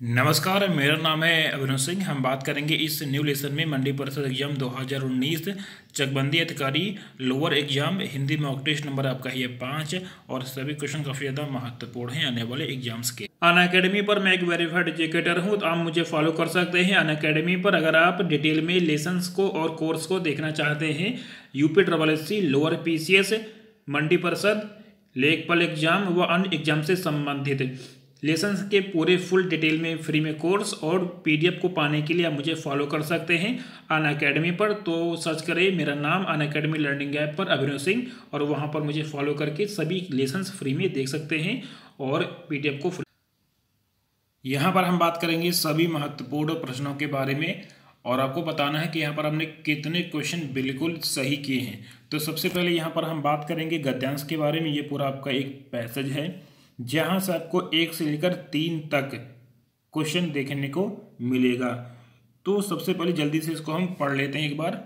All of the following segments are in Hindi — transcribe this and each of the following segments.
नमस्कार, मेरा नाम है अभिनव सिंह। हम बात करेंगे इस न्यू लेसन में मंडी परिषद एग्जाम 2019 चकबंदी अधिकारी lower exam Hindi mock test number आपका है 5 और सभी क्वेश्चन काफ़ी ज़्यादा महत्वपूर्ण हैं आने वाले एग्जाम्स के। अनअकैडमी पर मैं एक वेरीफाइड एजुकेटर हूं, तो आप मुझे फॉलो कर सकते हैं अनअकैडमी पर। अगर आप डिटेल में लेसन्स को और कोर्स को देखना चाहते हैं, यूपी SSC लोअर PCS मंडी परिषद लेखपाल एग्जाम व अन्य एग्जाम से संबंधित लेसन्स के पूरे फुल डिटेल में फ्री में कोर्स और PDF को पाने के लिए आप मुझे फॉलो कर सकते हैं अनअकैडमी पर। तो सर्च करें मेरा नाम अनअकैडमी लर्निंग ऐप पर अभिनव सिंह, और वहां पर मुझे फॉलो करके सभी लेसन्स फ्री में देख सकते हैं और PDF को फ्री। यहाँ पर हम बात करेंगे सभी महत्वपूर्ण प्रश्नों के बारे में और आपको बताना है कि यहाँ पर हमने कितने क्वेश्चन बिल्कुल सही किए हैं। तो सबसे पहले यहाँ पर हम बात करेंगे गद्यांश के बारे में। ये पूरा आपका एक पैसेज है जहाँ से आपको 1 से लेकर 3 तक क्वेश्चन देखने को मिलेगा। तो सबसे पहले जल्दी से इसको हम पढ़ लेते हैं एक बार।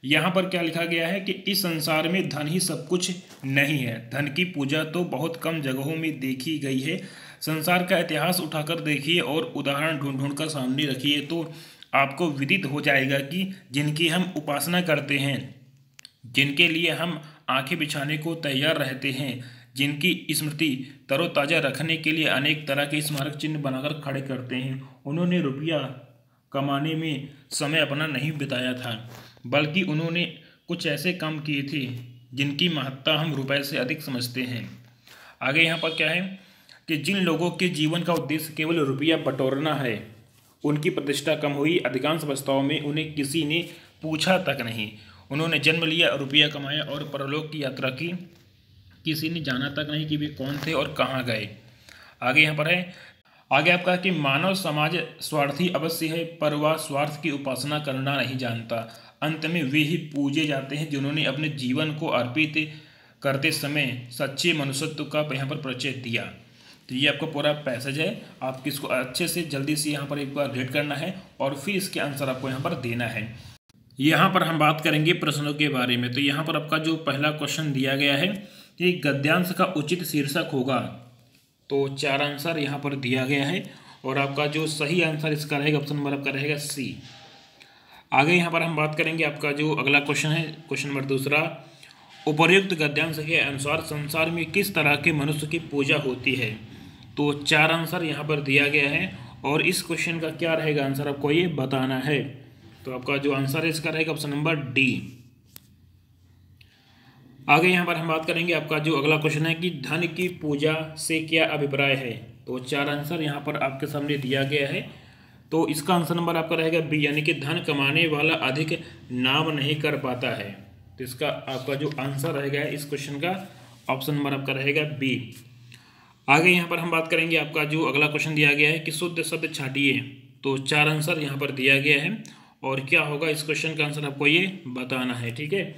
यहाँ पर क्या लिखा गया है कि इस संसार में धन ही सब कुछ नहीं है, धन की पूजा तो बहुत कम जगहों में देखी गई है। संसार का इतिहास उठाकर देखिए और उदाहरण ढूंढ ढूंढ कर सामने रखिए तो आपको विदित हो जाएगा कि जिनकी हम उपासना करते हैं, जिनके लिए हम आंखें बिछाने को तैयार रहते हैं, जिनकी स्मृति तरोताज़ा रखने के लिए अनेक तरह के स्मारक चिन्ह बनाकर खड़े करते हैं, उन्होंने रुपया कमाने में समय अपना नहीं बिताया था, बल्कि उन्होंने कुछ ऐसे काम किए थे जिनकी महत्ता हम रुपए से अधिक समझते हैं। आगे यहाँ पर क्या है कि जिन लोगों के जीवन का उद्देश्य केवल रुपया बटोरना है, उनकी प्रतिष्ठा कम हुई। अधिकांश अवस्थाओं में उन्हें किसी ने पूछा तक नहीं। उन्होंने जन्म लिया, रुपया कमाया और परलोक की यात्रा की, किसी ने जाना तक नहीं कि वे कौन थे और कहाँ गए। आगे यहाँ पर है, आगे आपका कि मानव समाज स्वार्थी अवश्य है, पर वह स्वार्थ की उपासना करना नहीं जानता। अंत में वे ही पूजे जाते हैं जिन्होंने अपने जीवन को अर्पित करते समय सच्चे मनुष्यत्व का यहाँ पर परिचय दिया। तो ये आपका पूरा पैसेज है, आपको इसको अच्छे से जल्दी से यहाँ पर एक बार रीड करना है और फिर इसके आंसर आपको यहाँ पर देना है। यहाँ पर हम बात करेंगे प्रश्नों के बारे में। तो यहाँ पर आपका जो पहला क्वेश्चन दिया गया है कि गद्यांश का उचित शीर्षक होगा, तो 4 आंसर यहाँ पर दिया गया है और आपका जो सही आंसर इसका रहेगा ऑप्शन नंबर आपका रहेगा C। आगे यहाँ पर हम बात करेंगे आपका जो अगला क्वेश्चन है, क्वेश्चन नंबर 2, उपर्युक्त गद्यांश के अनुसार संसार में किस तरह के मनुष्य की पूजा होती है। तो 4 आंसर यहाँ पर दिया गया है और इस क्वेश्चन का क्या रहेगा आंसर आपको ये बताना है। तो आपका जो आंसर है इसका रहेगा ऑप्शन नंबर D। आगे यहाँ पर हम बात करेंगे आपका जो अगला क्वेश्चन है कि धन की पूजा से क्या अभिप्राय है। तो 4 आंसर यहाँ पर आपके सामने दिया गया है, तो इसका आंसर नंबर आपका रहेगा B, यानी कि धन कमाने वाला अधिक नाम नहीं कर पाता है। तो इसका आपका जो आंसर रहेगा इस क्वेश्चन का ऑप्शन नंबर आपका रहेगा B। आगे यहाँ पर हम बात करेंगे आपका जो अगला क्वेश्चन दिया गया है कि शुद्ध शब्द छाटिए। तो 4 आंसर यहाँ पर दिया गया है और क्या होगा इस क्वेश्चन का आंसर आपको ये बताना है, ठीक है।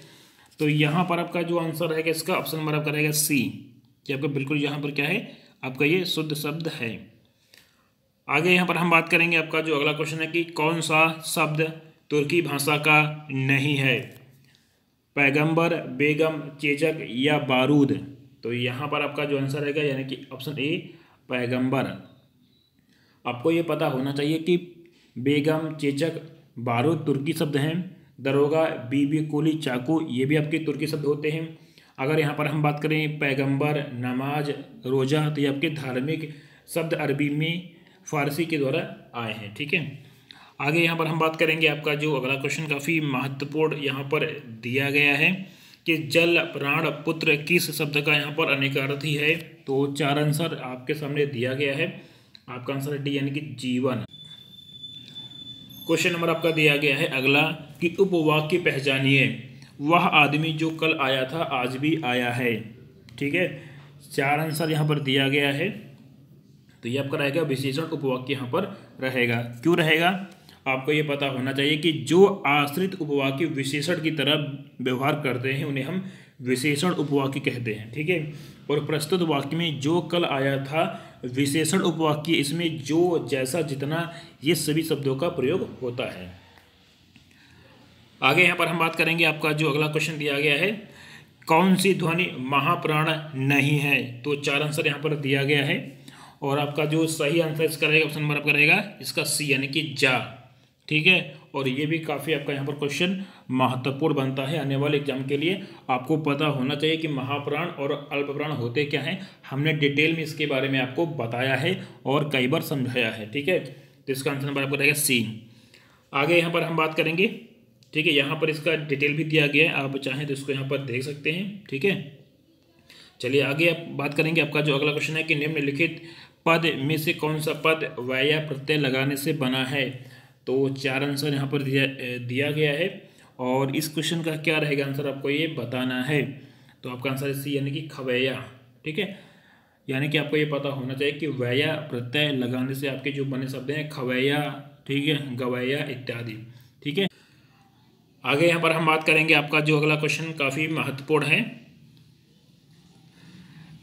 तो यहाँ पर आपका जो आंसर रहेगा इसका ऑप्शन नंबर आपका रहेगा C, कि आपका बिल्कुल यहाँ पर क्या है आपका ये शुद्ध शब्द है। आगे यहाँ पर हम बात करेंगे आपका जो अगला क्वेश्चन है कि कौन सा शब्द तुर्की भाषा का नहीं है, पैगंबर, बेगम, चेचक या बारूद। तो यहाँ पर आपका जो आंसर रहेगा यानी कि ऑप्शन A पैगंबर। आपको ये पता होना चाहिए कि बेगम, चेचक, बारूद तुर्की शब्द हैं। दरोगा, बीबी, कुली, चाकू ये भी आपके तुर्की शब्द होते हैं। अगर यहाँ पर हम बात करें पैगंबर, नमाज, रोज़ा, तो ये आपके धार्मिक शब्द अरबी में फारसी के द्वारा आए हैं, ठीक है। आगे यहाँ पर हम बात करेंगे आपका जो अगला क्वेश्चन काफ़ी महत्वपूर्ण यहाँ पर दिया गया है कि जल, प्राण, पुत्र किस शब्द का यहाँ पर अनेकार्थी है। तो 4 आंसर आपके सामने दिया गया है, आपका आंसर D यानी कि जीवन। क्वेश्चन नंबर आपका दिया गया है अगला कि उपवाक्य पहचानिए, वह आदमी जो कल आया था आज भी आया है, ठीक है। 4 आंसर यहाँ पर दिया गया है, तो ये आपका रहेगा विशेषण उपवाक्य यहाँ पर रहेगा। क्यों रहेगा आपको ये पता होना चाहिए कि जो आश्रित उपवाक्य विशेषण की तरह व्यवहार करते हैं उन्हें हम विशेषण उपवाक्य कहते हैं, ठीक है। और प्रस्तुत वाक्य में जो कल आया था विशेषण उपवाक्य, इसमें जो, जैसा, जितना ये सभी शब्दों का प्रयोग होता है। आगे यहाँ पर हम बात करेंगे आपका जो अगला क्वेश्चन दिया गया है कौन सी ध्वनि महाप्राण नहीं है। तो 4 आंसर यहाँ पर दिया गया है और आपका जो सही आंसर इसका रहेगा ऑप्शन नंबर आपका रहेगा इसका सी यानी कि जा। ठीक है, और ये भी काफ़ी आपका यहाँ पर क्वेश्चन महत्वपूर्ण बनता है आने वाले एग्जाम के लिए। आपको पता होना चाहिए कि महाप्राण और अल्पप्राण होते क्या हैं। हमने डिटेल में इसके बारे में आपको बताया है और कई बार समझाया है। ठीक है, तो इसका आंसर नंबर आपका रहेगा सी। आगे यहाँ पर हम बात करेंगे। ठीक है, यहाँ पर इसका डिटेल भी दिया गया है, आप चाहें तो इसको यहाँ पर देख सकते हैं। ठीक है, चलिए आगे आप बात करेंगे। आपका जो अगला क्वेश्चन है कि निम्नलिखित पद में से कौन सा पद वाया प्रत्यय लगाने से बना है। तो 4 आंसर यहाँ पर दिया गया है और इस क्वेश्चन का क्या रहेगा आंसर आपको ये बताना है। तो आपका आंसर सी यानी कि खवैया। ठीक है, यानी कि आपको ये पता होना चाहिए कि वैया प्रत्यय लगाने से आपके जो बने शब्द हैं खवैया, ठीक है, गवैया इत्यादि। ठीक है, आगे यहाँ पर हम बात करेंगे। आपका जो अगला क्वेश्चन काफ़ी महत्वपूर्ण है।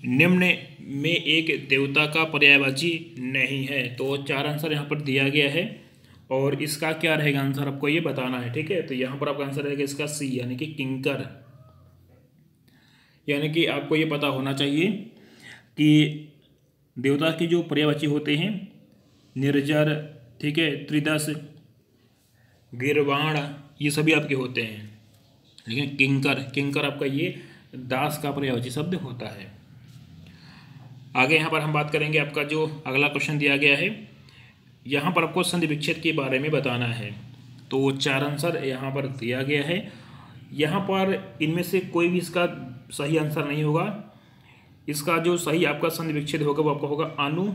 निम्न में एक देवता का पर्यायवाची नहीं है। तो 4 आंसर यहाँ पर दिया गया है और इसका क्या रहेगा आंसर आपको ये बताना है। ठीक है, तो यहाँ पर आपका आंसर रहेगा इसका सी यानी कि किंकर। यानी कि आपको ये पता होना चाहिए कि देवता के जो पर्यायवाची होते हैं निर्जर, ठीक है, त्रिदश, गिरवाण, ये सभी आपके होते हैं। लेकिन किंकर आपका ये दास का पर्यायवाची शब्द होता है। आगे यहाँ पर हम बात करेंगे। आपका जो अगला क्वेश्चन दिया गया है, यहाँ पर आपको संधि विच्छेद के बारे में बताना है। तो 4 आंसर यहाँ पर दिया गया है। यहाँ पर इनमें से कोई भी इसका सही आंसर नहीं होगा। इसका जो सही आपका संधि विच्छेद होगा वो आपका होगा अनु।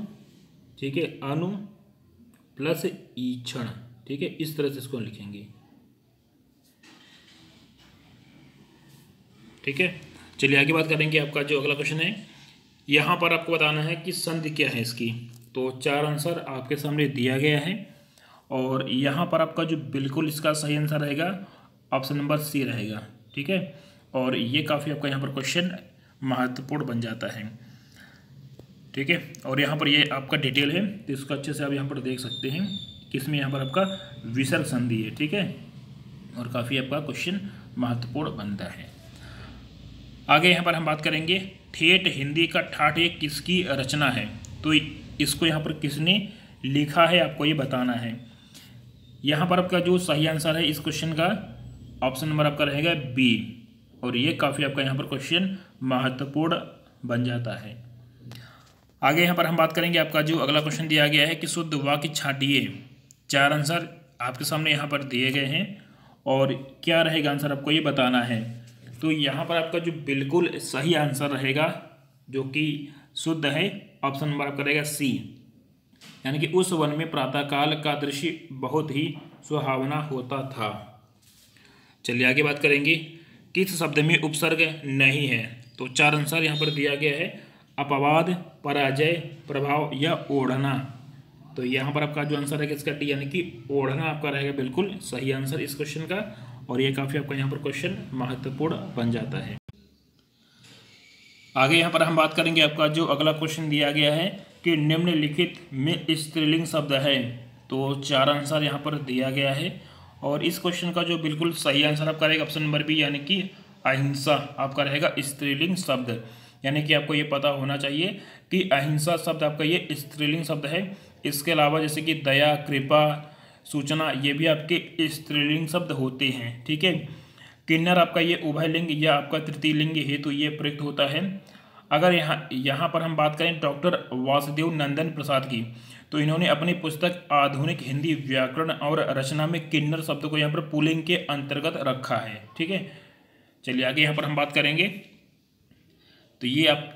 ठीक है, अनु प्लस ईक्षण। ठीक है, इस तरह से इसको लिखेंगे। ठीक है, चलिए आगे बात करेंगे। आपका जो अगला क्वेश्चन है, यहाँ पर आपको बताना है कि संधि क्या है इसकी। तो 4 आंसर आपके सामने दिया गया है और यहाँ पर आपका जो बिल्कुल इसका सही आंसर रहेगा ऑप्शन नंबर सी रहेगा। ठीक है, और ये काफ़ी आपका यहाँ पर क्वेश्चन महत्वपूर्ण बन जाता है। ठीक है, और यहाँ पर ये आपका डिटेल है तो इसको अच्छे से आप यहाँ पर देख सकते हैं कि इसमें यहाँ पर आपका विसर्ग संधि है। ठीक है, और काफ़ी आपका क्वेश्चन महत्वपूर्ण बनता है। आगे यहाँ पर हम बात करेंगे ठेठ हिंदी का ठाठ एक किसकी रचना है। तो इसको यहाँ पर किसने लिखा है आपको ये बताना है। यहाँ पर आपका जो सही आंसर है इस क्वेश्चन का ऑप्शन नंबर आपका रहेगा बी, और ये काफ़ी आपका यहाँ पर क्वेश्चन महत्वपूर्ण बन जाता है। आगे यहाँ पर हम बात करेंगे। आपका जो अगला क्वेश्चन दिया गया है कि शुद्ध वाक्य छाटिए। 4 आंसर आपके सामने यहाँ पर दिए गए हैं और क्या रहेगा आंसर आपको ये बताना है। तो यहाँ पर आपका जो बिल्कुल सही आंसर रहेगा जो कि शुद्ध है ऑप्शन नंबर आपका रहेगा सी, यानी कि उस वन में प्रातःकाल का दृश्य बहुत ही सुहावना होता था। चलिए आगे बात करेंगे। किस शब्द में उपसर्ग नहीं है। तो 4 आंसर यहाँ पर दिया गया है अपवाद, पराजय, प्रभाव या ओढ़ना। तो यहाँ पर आपका जो आंसर है इसका डी यानी कि ओढ़ना आपका रहेगा बिल्कुल सही आंसर इस क्वेश्चन का, और ये काफ़ी आपका यहाँ पर क्वेश्चन महत्वपूर्ण बन जाता है। आगे यहाँ पर हम बात करेंगे। आपका जो अगला क्वेश्चन दिया गया है कि निम्नलिखित में स्त्रीलिंग शब्द है। तो 4 आंसर यहाँ पर दिया गया है और इस क्वेश्चन का जो बिल्कुल सही आंसर आपका रहेगा ऑप्शन नंबर बी, यानी कि अहिंसा आपका रहेगा स्त्रीलिंग शब्द। यानी कि आपको ये पता होना चाहिए कि अहिंसा शब्द आपका ये स्त्रीलिंग शब्द है। इसके अलावा जैसे कि दया, कृपा, सूचना, ये भी आपके स्त्रीलिंग शब्द होते हैं। ठीक है, किन्नर आपका ये उभयलिंग या आपका तृतीय लिंग हेतु ये प्रयुक्त होता है। अगर यहाँ पर हम बात करें डॉक्टर वासुदेव नंदन प्रसाद की, तो इन्होंने अपनी पुस्तक आधुनिक हिंदी व्याकरण और रचना में किन्नर शब्द को यहाँ पर पुल्लिंग के अंतर्गत रखा है। ठीक है, चलिए आगे यहाँ पर हम बात करेंगे। तो ये आप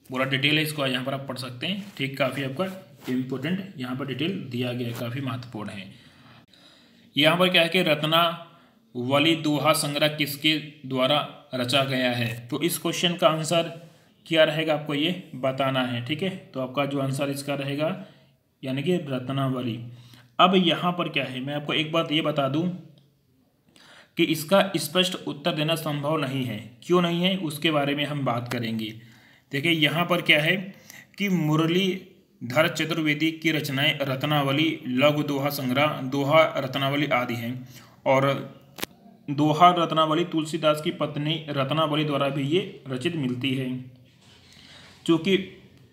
पूरा डिटेल है, इसको यहाँ पर आप पढ़ सकते हैं। ठीक, काफ़ी आपका इम्पोर्टेंट यहाँ पर डिटेल दिया गया है, काफ़ी महत्वपूर्ण है। यहाँ पर क्या है कि रत्नावली दोहा संग्रह किसके द्वारा रचा गया है। तो इस क्वेश्चन का आंसर क्या रहेगा आपको ये बताना है। ठीक है, तो आपका जो आंसर इसका रहेगा यानी कि रत्नावली। अब यहाँ पर क्या है, मैं आपको एक बात ये बता दूँ कि इसका स्पष्ट उत्तर देना संभव नहीं है। क्यों नहीं है उसके बारे में हम बात करेंगे। देखिए यहाँ पर क्या है कि मुरलीधर चतुर्वेदी की रचनाएं रत्नावली, लघु दोहा संग्रह, दोहा रत्नावली आदि हैं, और दोहा रत्नावली तुलसीदास की पत्नी रत्नावली द्वारा भी ये रचित मिलती है। चूँकि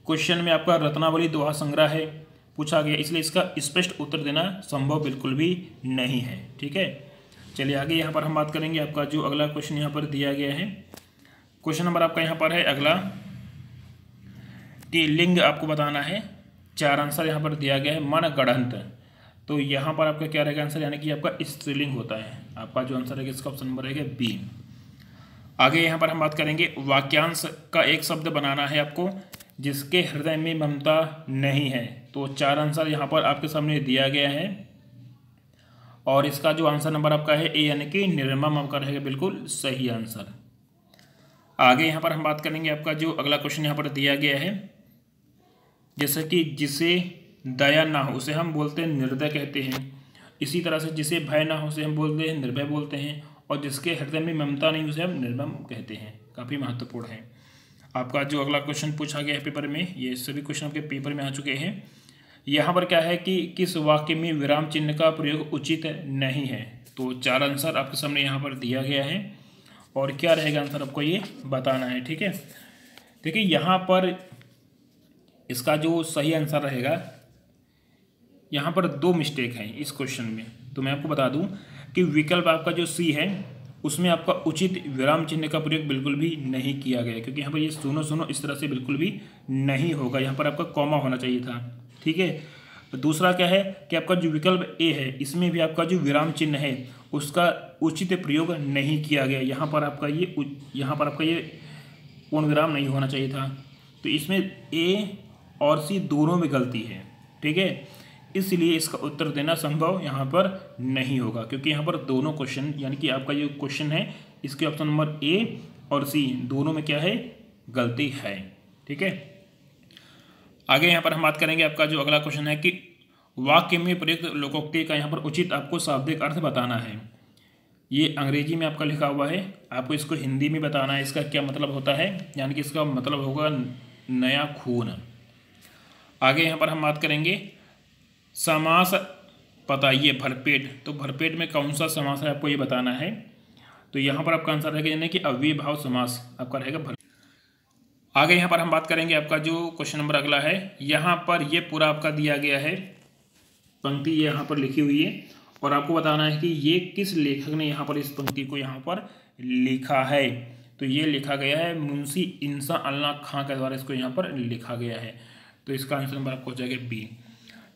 क्वेश्चन में आपका रत्नावली दोहा संग्रह है पूछा गया, इसलिए इसका स्पष्ट उत्तर देना संभव बिल्कुल भी नहीं है। ठीक है, चलिए आगे यहाँ पर हम बात करेंगे। आपका जो अगला क्वेश्चन यहाँ पर दिया गया है, क्वेश्चन नंबर आपका यहाँ पर है अगला कि लिंग आपको बताना है। 4 आंसर यहाँ पर दिया गया है। मन गढ़ंत, तो यहाँ पर आपका क्या रहेगा आंसर, यानी कि आपका स्त्रीलिंग होता है। आपका जो आंसर रहेगा इसका ऑप्शन नंबर रहेगा बी। आगे यहाँ पर हम बात करेंगे वाक्यांश का एक शब्द बनाना है आपको जिसके हृदय में ममता नहीं है। तो 4 आंसर यहाँ पर आपके सामने दिया गया है और इसका जो आंसर नंबर आपका है ए यानी कि निर्मम आपका रहेगा बिल्कुल सही आंसर। आगे यहाँ पर हम बात करेंगे आपका जो अगला क्वेश्चन यहाँ पर दिया गया है, जैसे कि जिसे दया ना हो उसे हम बोलते हैं निर्दय कहते हैं। इसी तरह से जिसे भय ना हो उसे हम बोलते हैं निर्भय बोलते हैं, और जिसके हृदय में ममता नहीं उसे हम निर्मम कहते हैं। काफ़ी महत्वपूर्ण है। आपका जो अगला क्वेश्चन पूछा गया है पेपर में, ये सभी क्वेश्चन आपके पेपर में आ चुके हैं। यहाँ पर क्या है कि किस वाक्य में विराम चिन्ह का प्रयोग उचित नहीं है। तो 4 आंसर आपके सामने यहाँ पर दिया गया है और क्या रहेगा आंसर आपको ये बताना है। ठीक है, देखिए यहाँ पर इसका जो सही आंसर रहेगा, यहाँ पर 2 मिस्टेक हैं इस क्वेश्चन में। तो मैं आपको बता दूं कि विकल्प आपका जो सी है उसमें आपका उचित विराम चिन्ह का प्रयोग बिल्कुल भी नहीं किया गया, क्योंकि यहाँ पर ये सुनो सुनो इस तरह से बिल्कुल भी नहीं होगा। यहाँ पर आपका कॉमा होना चाहिए था। ठीक है, दूसरा क्या है कि आपका जो विकल्प ए है इसमें भी आपका जो विराम चिन्ह है उसका उचित प्रयोग नहीं किया गया। यहाँ पर आपका ये पूर्ण विराम नहीं होना चाहिए था। तो इसमें ए और सी दोनों में गलती है। ठीक है, इसलिए इसका उत्तर देना संभव यहाँ पर नहीं होगा, क्योंकि यहाँ पर दोनों क्वेश्चन यानी कि आपका जो क्वेश्चन है इसके ऑप्शन नंबर ए और सी दोनों में क्या है गलती है। ठीक है, आगे यहाँ पर हम बात करेंगे। आपका जो अगला क्वेश्चन है कि वाक्य में प्रयुक्त लोकोक्ति का यहाँ पर उचित आपको शाब्दिक अर्थ बताना है। ये अंग्रेजी में आपका लिखा हुआ है, आपको इसको हिंदी में बताना है। इसका क्या मतलब होता है, यानी कि इसका मतलब होगा नया खून। आगे यहाँ पर हम बात करेंगे समास बताइए भरपेट। तो भरपेट में कौन सा समास है आपको ये बताना है। तो यहाँ पर आपका आंसर रहेगा यानी कि अव्ययभाव समास आपका रहेगा भर। आगे यहाँ पर हम बात करेंगे। आपका जो क्वेश्चन नंबर अगला है, यहाँ पर ये पूरा आपका दिया गया है, पंक्ति ये यहाँ पर लिखी हुई है और आपको बताना है कि ये किस लेखक ने यहाँ पर इस पंक्ति को यहाँ पर लिखा है। तो ये लिखा गया है मुंशी इंसा अल्लाह खां के द्वारा इसको यहाँ पर लिखा गया है। तो इसका आंसर नंबर आपको हो जाएगा बी।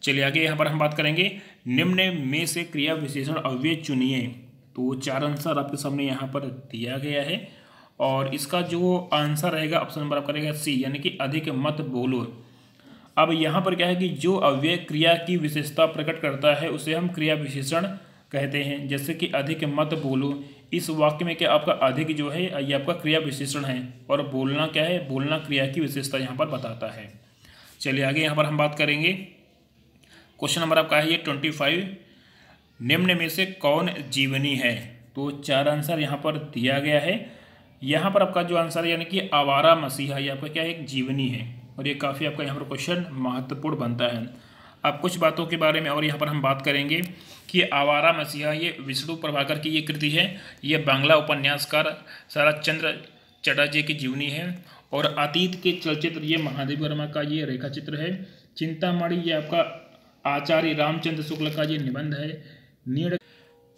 चलिए आगे यहाँ पर हम बात करेंगे निम्न में से क्रिया विशेषण अव्यय चुनिए। तो 4 आंसर आपके सामने यहाँ पर दिया गया है और इसका जो आंसर रहेगा ऑप्शन नंबर आपका रहेगा सी, यानी कि अधिक मत बोलो। अब यहाँ पर क्या है कि जो अव्यय क्रिया की विशेषता प्रकट करता है उसे हम क्रिया विशेषण कहते हैं। जैसे कि अधिक मत बोलो, इस वाक्य में क्या आपका अधिक जो है ये आपका क्रिया विशेषण है और बोलना क्या है, बोलना क्रिया की विशेषता यहाँ पर बताता है। चलिए आगे यहाँ पर हम बात करेंगे। क्वेश्चन नंबर आपका है ये 25, निम्न में से कौन जीवनी है। तो 4 आंसर यहाँ पर दिया गया है। यहाँ पर आपका जो आंसर है यानी कि आवारा मसीहा, ये आपका क्या है एक जीवनी है और ये काफ़ी आपका यहाँ पर क्वेश्चन महत्वपूर्ण बनता है। अब कुछ बातों के बारे में और यहाँ पर हम बात करेंगे कि आवारा मसीहा ये विष्णु प्रभाकर की ये कृति है। ये बांग्ला उपन्यासकार शरद चंद्र चटर्जी की जीवनी है और अतीत के चलचित्र ये महादेव वर्मा का ये रेखा चित्र है। चिंतामणि ये आपका आचार्य रामचंद्र शुक्ल का ये निबंध है। नीड़।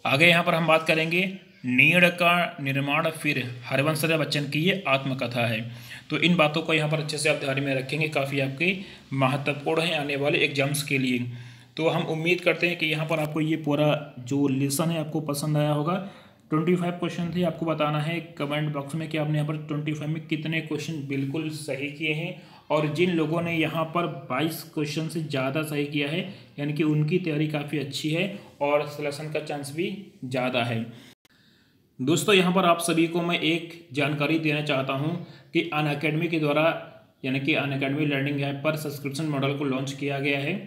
आगे यहाँ पर हम बात करेंगे नीड़ का निर्माण फिर हरवंश बच्चन की ये आत्मकथा है। तो इन बातों को यहाँ पर अच्छे से आप ध्यान में रखेंगे, काफ़ी आपके महत्वपूर्ण है आने वाले एग्जाम्स के लिए। तो हम उम्मीद करते हैं कि यहाँ पर आपको ये पूरा जो लेसन है आपको पसंद आया होगा। 25 क्वेश्चन थे, आपको बताना है कमेंट बॉक्स में कि आपने यहाँ पर 25 में कितने क्वेश्चन बिल्कुल सही किए हैं और जिन लोगों ने यहाँ पर 22 क्वेश्चन से ज़्यादा सही किया है यानी कि उनकी तैयारी काफ़ी अच्छी है और सिलेक्शन का चांस भी ज़्यादा है। दोस्तों यहाँ पर आप सभी को मैं एक जानकारी देना चाहता हूँ कि अनअकैडमी के द्वारा यानी कि अनअकैडमी लर्निंग ऐप पर सब्सक्रिप्शन मॉडल को लॉन्च किया गया है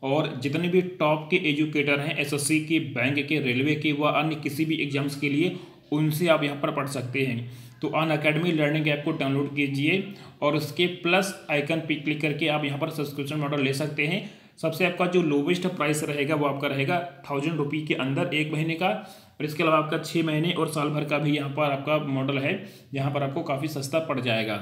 और जितने भी टॉप के एजुकेटर हैं एसएससी के, बैंक के, रेलवे के व अन्य किसी भी एग्जाम्स के लिए उनसे आप यहाँ पर पढ़ सकते हैं। तो अनअकैडमी लर्निंग ऐप को डाउनलोड कीजिए और उसके प्लस आइकन पर क्लिक करके आप यहाँ पर सब्सक्रिप्शन मॉडल ले सकते हैं। सबसे आपका जो लोवेस्ट प्राइस रहेगा वो आपका रहेगा 1000 रुपये के अंदर 1 महीने का, और इसके अलावा आपका 6 महीने और साल भर का भी यहाँ पर आपका मॉडल है जहाँ पर आपको काफ़ी सस्ता पड़ जाएगा।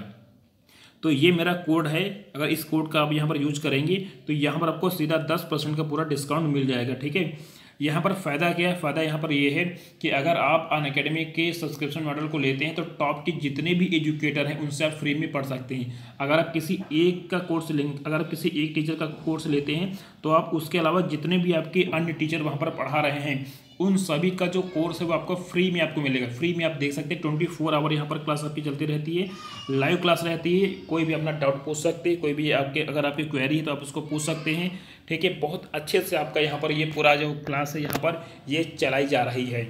तो ये मेरा कोड है, अगर इस कोड का आप यहाँ पर यूज करेंगे तो यहाँ पर आपको सीधा 10% का पूरा डिस्काउंट मिल जाएगा। ठीक है, यहाँ पर फ़ायदा क्या है, फ़ायदा यहाँ पर ये है कि अगर आप अनअकैडमी के सब्सक्रिप्शन मॉडल को लेते हैं तो टॉप के जितने भी एजुकेटर हैं उनसे आप फ्री में पढ़ सकते हैं। अगर आप किसी एक का कोर्स लेंगे, अगर आप किसी एक टीचर का कोर्स लेते हैं तो आप उसके अलावा जितने भी आपके अन्य टीचर वहाँ पर पढ़ा रहे हैं उन सभी का जो कोर्स है वो आपको फ्री में आपको मिलेगा। फ्री में आप देख सकते हैं 24 आवर यहाँ पर क्लास आपकी चलती रहती है, लाइव क्लास रहती है। कोई भी अपना डाउट पूछ सकते हैं, कोई भी आपके अगर आपकी क्वेरी है तो आप उसको पूछ सकते हैं। ठीक है, बहुत अच्छे से आपका यहाँ पर ये पूरा जो क्लास है यहाँ पर ये चलाई जा रही है।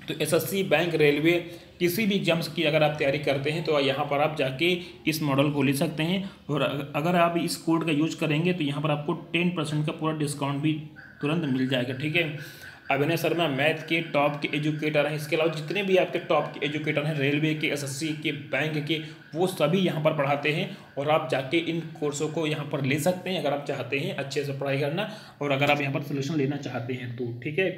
तो एसएससी, बैंक, रेलवे किसी भी एग्जाम्स की अगर आप तैयारी करते हैं तो यहाँ पर आप जाके इस मॉडल को ले सकते हैं। और अगर आप इस कोड का यूज करेंगे तो यहाँ पर आपको 10% का पूरा डिस्काउंट भी तुरंत मिल जाएगा। ठीक है, अभिनय शर्मा मैथ के टॉप के एजुकेटर हैं, इसके अलावा जितने भी आपके टॉप के एजुकेटर हैं रेलवे के, एसएससी के, बैंक के, वो सभी यहाँ पर पढ़ाते हैं। और आप जाके इन कोर्सों को यहाँ पर ले सकते हैं अगर आप चाहते हैं अच्छे से पढ़ाई करना और अगर आप यहाँ पर सोल्यूशन लेना चाहते हैं तो। ठीक है,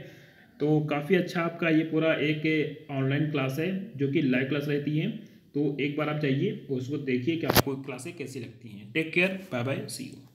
तो काफ़ी अच्छा आपका ये पूरा एक ऑनलाइन क्लास है जो कि लाइव क्लास रहती है। तो एक बार आप जाइए उसको देखिए कि आपको क्लासें कैसी लगती हैं। Take care, bye bye, see you.